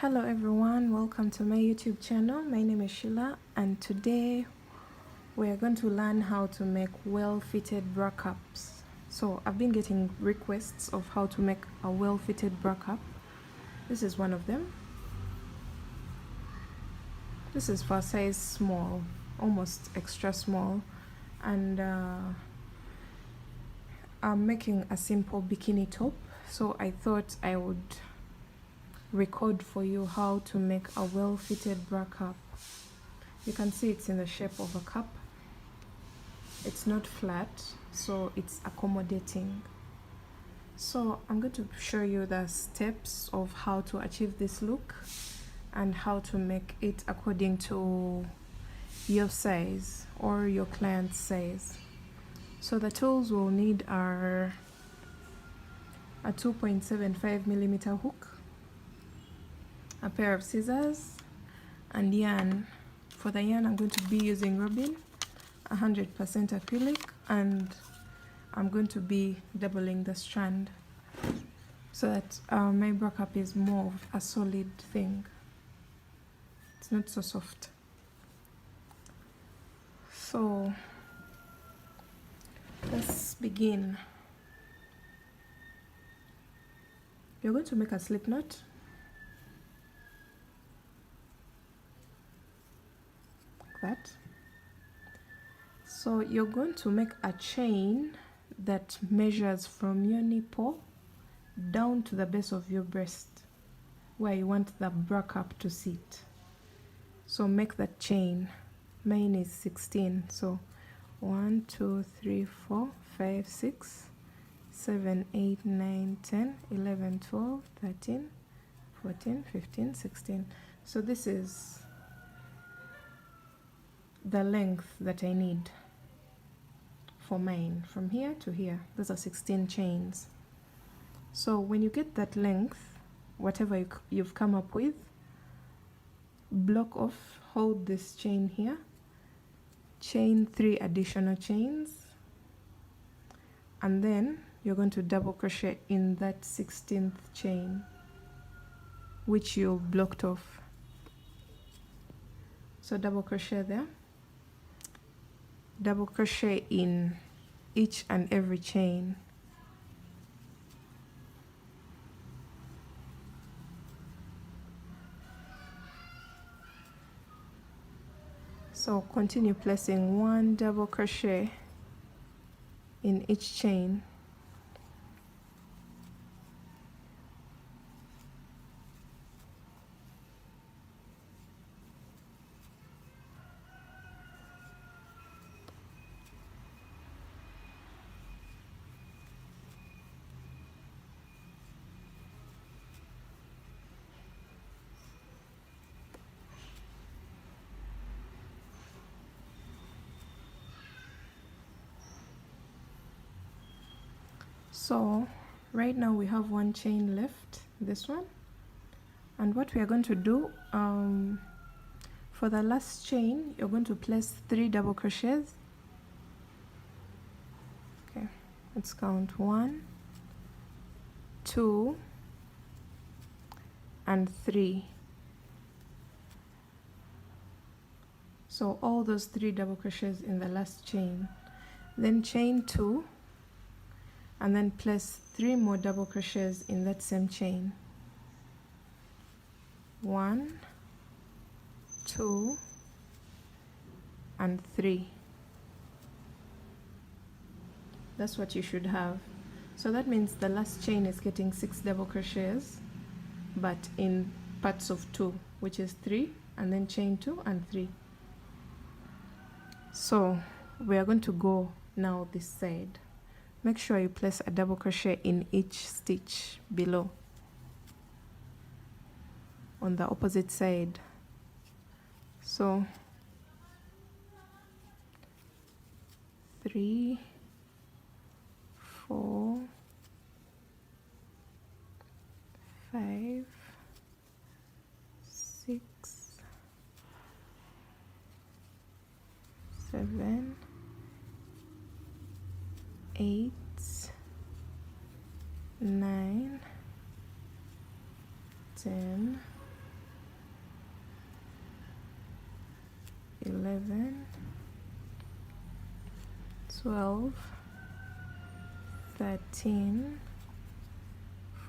Hello everyone, welcome to my YouTube channel. My name is Sheila and today we are going to learn how to make well-fitted bra cups. So I've been getting requests of how to make a well-fitted bra cup. This is one of them. This is for size small, almost extra small, and I'm making a simple bikini top, so I thought I would record for you how to make a well-fitted bra cup. You can see it's in the shape of a cup. It's not flat, so it's accommodating. So I'm going to show you the steps of how to achieve this look and how to make it according to your size or your client's size. So the tools we'll need are a 2.75mm hook, a pair of scissors, and yarn. For the yarn, I'm going to be using Robin 100% acrylic, and I'm going to be doubling the strand so that my bra cup is more of a solid thing. It's not so soft. So let's begin. You're going to make a slip knot. That. So you're going to make a chain that measures from your nipple down to the base of your breast where you want the bra cup to sit. So make that chain. Mine is 16, so 1 2 3 4 5 6 7 8 9 10 11 12 13 14 15 16. So this is the length that I need for mine, from here to here. Those are 16 chains. So when you get that length, whatever you've come up with, block off, hold this chain here, chain 3 additional chains, and then you're going to double crochet in that 16th chain which you blocked off. So double crochet there, double crochet in each and every chain. So continue placing 1 double crochet in each chain. So right now we have 1 chain left, this one, and what we are going to do, for the last chain you're going to place 3 double crochets. Okay, let's count 1 2 and 3. So all those 3 double crochets in the last chain, then chain 2, and then place 3 more double crochets in that same chain. 1 2 and 3. That's what you should have. So that means the last chain is getting 6 double crochets, but in parts of 2, which is 3, and then chain 2 and 3. So we are going to go now this side. Make sure you place a double crochet in each stitch below on the opposite side. So 3 4 5 6 7 8 9 10 11, 12, 13,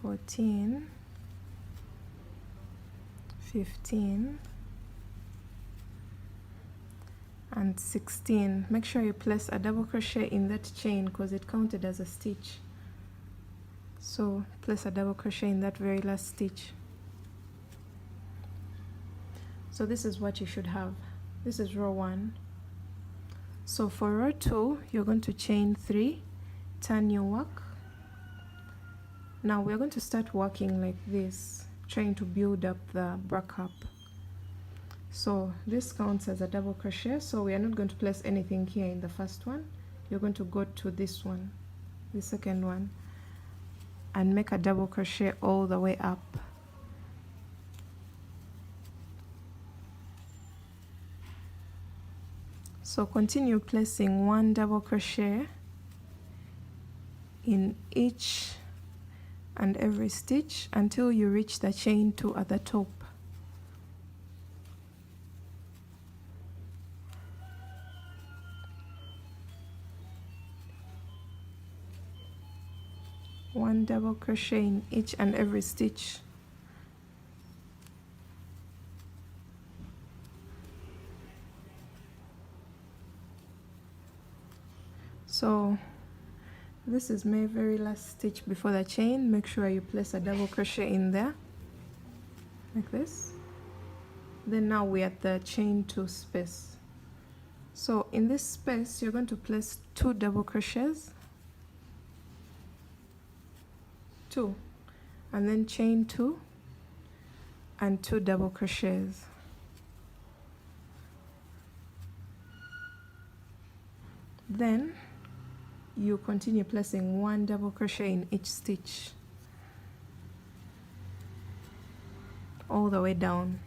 14, 15, and 16. Make sure you place a double crochet in that chain because it counted as a stitch. So place a double crochet in that very last stitch. So this is what you should have. This is row 1. So for row 2, you're going to chain 3, turn your work. Now we're going to start working like this, trying to build up the bra cup. So this counts as a double crochet, so we are not going to place anything here in the first one. You're going to go to this one, the second one, and make a double crochet all the way up. So continue placing 1 double crochet in each and every stitch until you reach the chain 2 at the top. One double crochet in each and every stitch. So this is my very last stitch before the chain. Make sure you place a double crochet in there like this. Then now we're at the chain 2 space. So in this space you're going to place 2 double crochets, 2, and then chain 2 and 2 double crochets. Then you continue placing 1 double crochet in each stitch all the way down.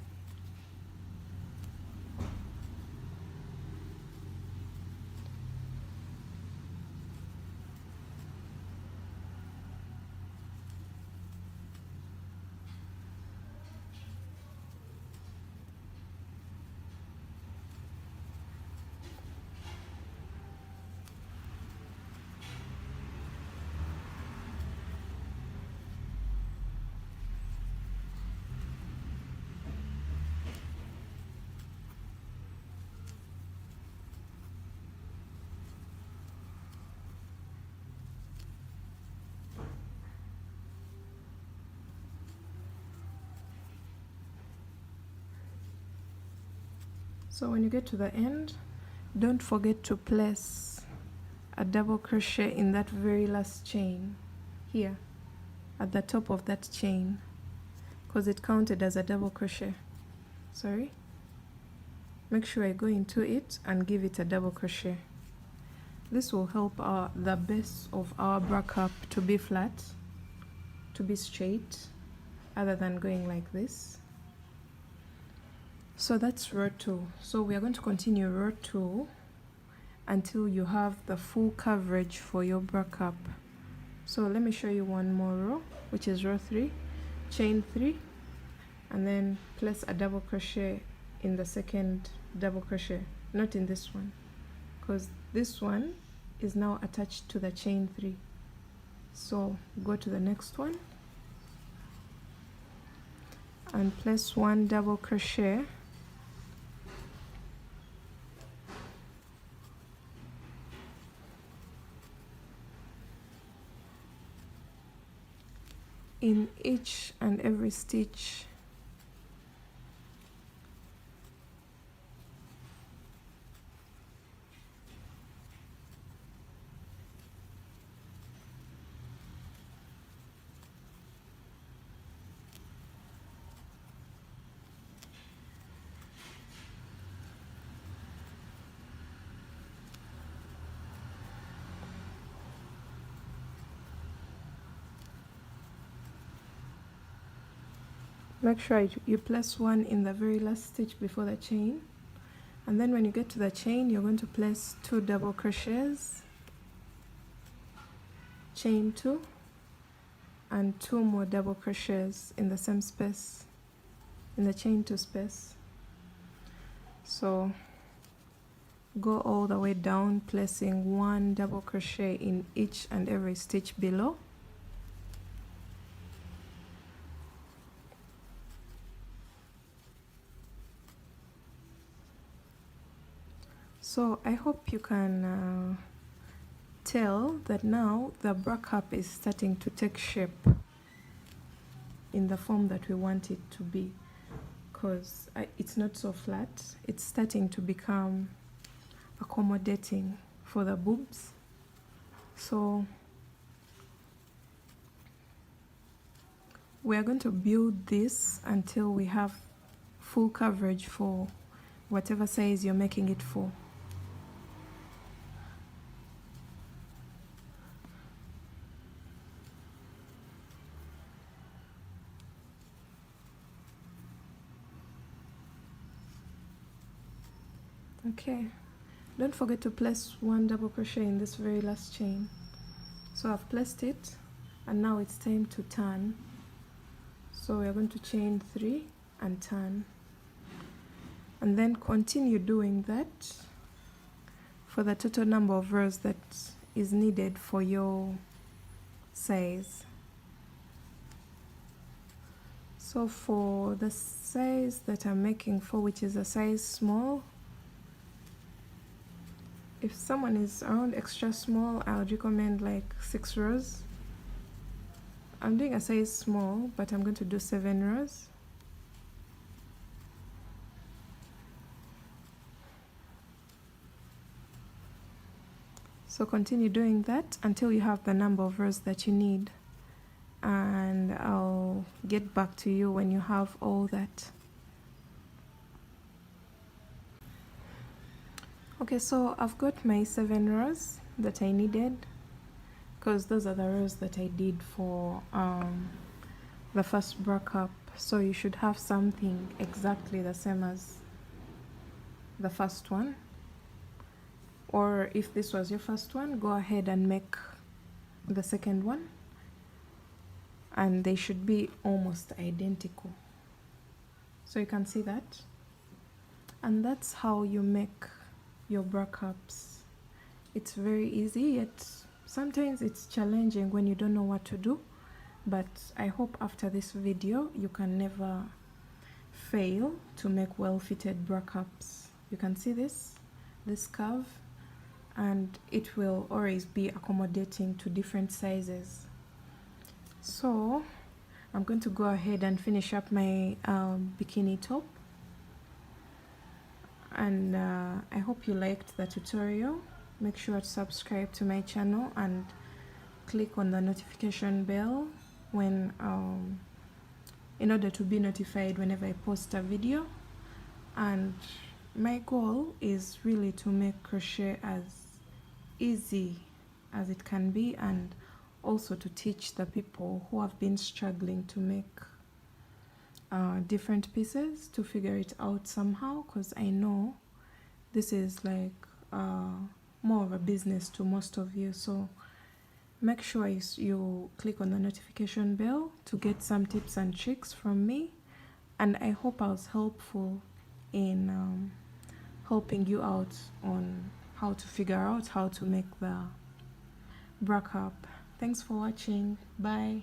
So when you get to the end, don't forget to place a double crochet in that very last chain here at the top of that chain, because it counted as a double crochet. Sorry, make sure I go into it and give it a double crochet. This will help the base of our bra cup to be flat, to be straight, other than going like this. So that's row 2. So we are going to continue row 2 until you have the full coverage for your bra cup. So let me show you one more row, which is row 3. Chain 3 and then place a double crochet in the second double crochet, not in this one, because this one is now attached to the chain 3. So go to the next one and place 1 double crochet in each and every stitch. Make sure you place 1 in the very last stitch before the chain, and then when you get to the chain you're going to place 2 double crochets, chain 2 and 2 more double crochets in the same space, in the chain 2 space. So go all the way down, placing 1 double crochet in each and every stitch below. So I hope you can tell that now the bra cup is starting to take shape in the form that we want it to be, because it's not so flat. It's starting to become accommodating for the boobs. So we are going to build this until we have full coverage for whatever size you're making it for. Okay, don't forget to place 1 double crochet in this very last chain. So I've placed it, and now it's time to turn. So we're going to chain 3 and turn, and then continue doing that for the total number of rows that is needed for your size. So for the size that I'm making for, which is a size small, if someone is around extra small, I would recommend like 6 rows. I'm doing a size small, but I'm going to do 7 rows. So continue doing that until you have the number of rows that you need, and I'll get back to you when you have all that. Okay, so I've got my 7 rows that I needed, because those are the rows that I did for the first bra cup. So you should have something exactly the same as the first one, or if this was your first one, go ahead and make the second one, and they should be almost identical. So you can see that, and that's how you make your bra cups. It's very easy, yet sometimes it's challenging when you don't know what to do, but I hope after this video you can never fail to make well-fitted bra cups. You can see this curve, and it will always be accommodating to different sizes. So I'm going to go ahead and finish up my bikini top, and I hope you liked the tutorial. Make sure to subscribe to my channel and click on the notification bell when in order to be notified whenever I post a video. And my goal is really to make crochet as easy as it can be, and also to teach the people who have been struggling to make different pieces to figure it out somehow, because I know this is like more of a business to most of you. So make sure you click on the notification bell to get some tips and tricks from me, and I hope I was helpful in helping you out on how to figure out how to make the bra cup. Thanks for watching. Bye.